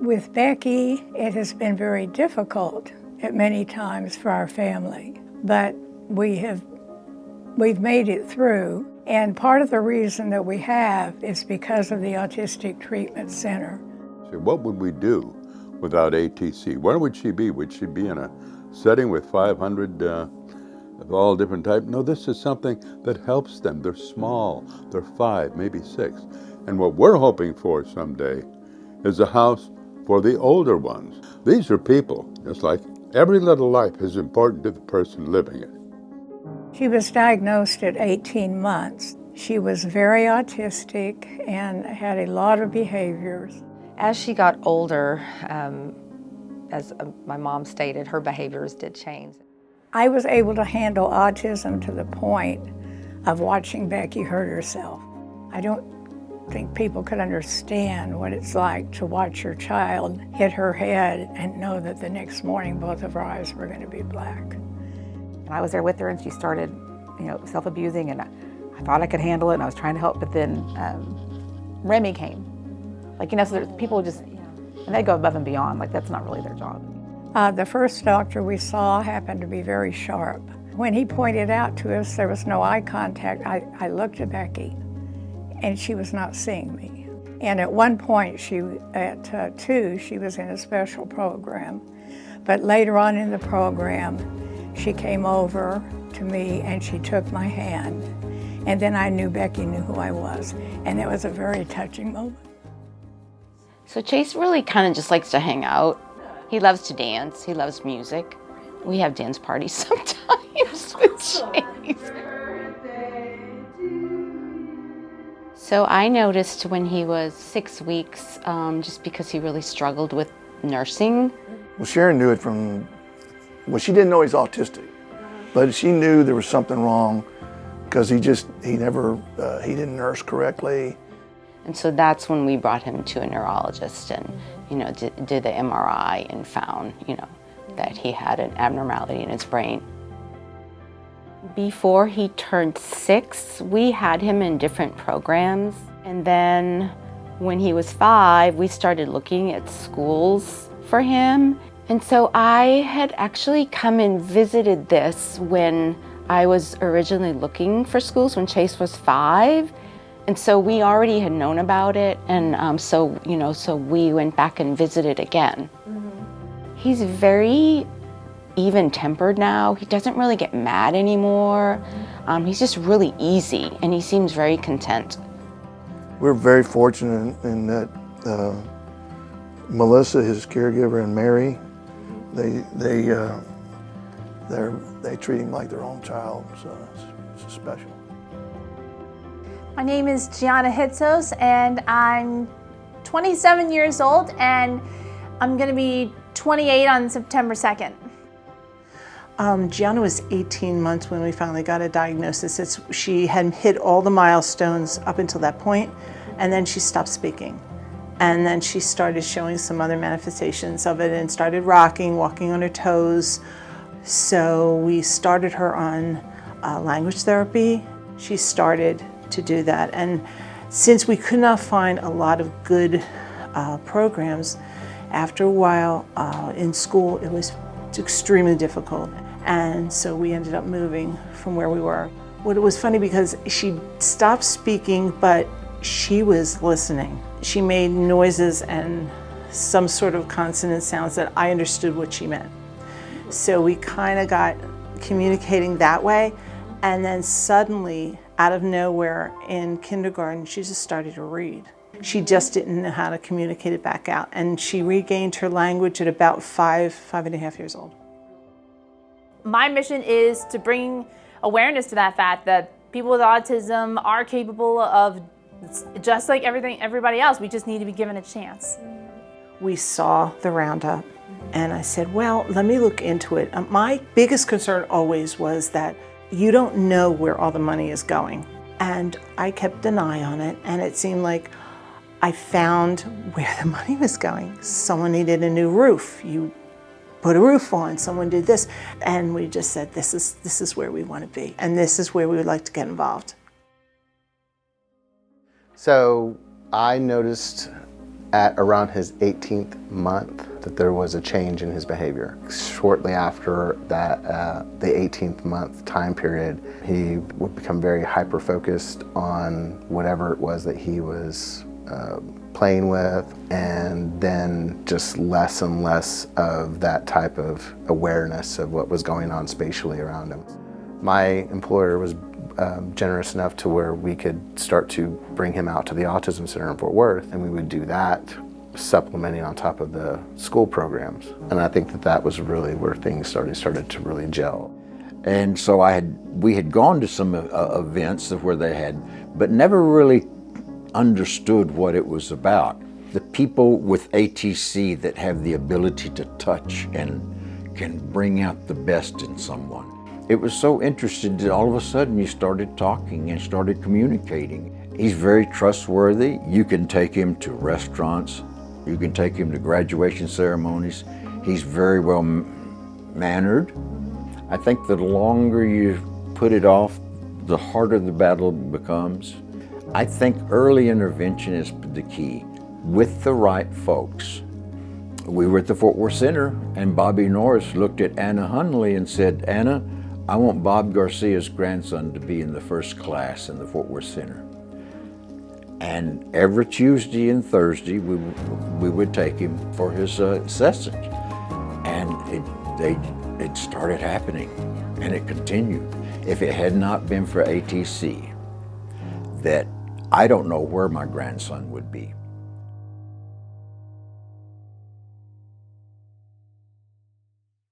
With Becky, it has been very difficult at many times for our family, but we've made it through. And part of the reason that we have is because of the Autism Treatment Center. So what would we do without ATC? Where would she be? Would she be in a setting with 500 of all different types? No, this is something that helps them. They're small, they're 5, maybe 6. And what we're hoping for someday is a house for the older ones. These are people, just like every little life is important to the person living it. She was diagnosed at 18 months. She was very autistic and had a lot of behaviors. As she got older, as my mom stated, her behaviors did change. I was able to handle autism to the point of watching Becky hurt herself. I don't think people could understand what it's like to watch your child hit her head and know that the next morning both of her eyes were going to be black. And I was there with her and she started, self-abusing, and I thought I could handle it and I was trying to help, but then Remy came. So people just, and they go above and beyond, that's not really their job. The first doctor we saw happened to be very sharp. When he pointed out to us there was no eye contact, I looked at Becky and she was not seeing me. And at one point, at 2, she was in a special program. But later on in the program, she came over to me and she took my hand. And then I knew Becky knew who I was. And it was a very touching moment. So Chase really kind of just likes to hang out. He loves to dance, he loves music. We have dance parties sometimes with Chase. So I noticed when he was 6 weeks, just because he really struggled with nursing. Well, Sharon knew it she didn't know he's autistic, but she knew there was something wrong because he didn't nurse correctly. And so that's when we brought him to a neurologist and, did the MRI and found, that he had an abnormality in his brain. Before he turned 6, we had him in different programs. And then when he was 5, we started looking at schools for him. And so I had actually come and visited this when I was originally looking for schools when Chase was 5. And so we already had known about it. And so we went back and visited again. Mm-hmm. He's very even-tempered now. He doesn't really get mad anymore. He's just really easy, and he seems very content. We're very fortunate in that Melissa, his caregiver, and Mary, they treat him like their own child, so it's special. My name is Gianna, and I'm 27 years old, and I'm going to be 28 on September 2nd. Gianna was 18 months when we finally got a diagnosis. She had hit all the milestones up until that point, and then she stopped speaking. And then she started showing some other manifestations of it and started rocking, walking on her toes. So we started her on language therapy. She started to do that. And since we could not find a lot of good programs, after a while in school, it was extremely difficult. And so we ended up moving from where we were. It was funny because she stopped speaking, but she was listening. She made noises and some sort of consonant sounds that I understood what she meant. So we kind of got communicating that way. And then suddenly, out of nowhere in kindergarten, she just started to read. She just didn't know how to communicate it back out. And she regained her language at about 5.5 years old. My mission is to bring awareness to that fact that people with autism are capable of just like everybody else. We just need to be given a chance. We saw the Roundup, and I said, well, let me look into it. My biggest concern always was that you don't know where all the money is going. And I kept an eye on it, and it seemed like I found where the money was going. Someone needed a new roof. You put a roof on, someone did this. And we just said, this is where we want to be, and this is where we would like to get involved. So I noticed at around his 18th month that there was a change in his behavior. Shortly after that, the 18th month time period, he would become very hyper-focused on whatever it was that he was playing with, and then just less and less of that type of awareness of what was going on spatially around him. My employer was generous enough to where we could start to bring him out to the Autism Center in Fort Worth, and we would do that, supplementing on top of the school programs. And I think that that was really where things started to really gel. And so we had gone to some events where they had, but never really understood what it was about. The people with ATC that have the ability to touch and can bring out the best in someone. It was so interesting that all of a sudden you started talking and started communicating. He's very trustworthy. You can take him to restaurants. You can take him to graduation ceremonies. He's very well mannered. I think the longer you put it off, the harder the battle becomes. I think early intervention is the key, with the right folks. We were at the Fort Worth Center, and Bobby Norris looked at Anna Hunley and said, "Anna, I want Bob Garcia's grandson to be in the first class in the Fort Worth Center." And every Tuesday and Thursday, we would take him for his sessions. And it started happening, and it continued. If it had not been for ATC, that I don't know where my grandson would be.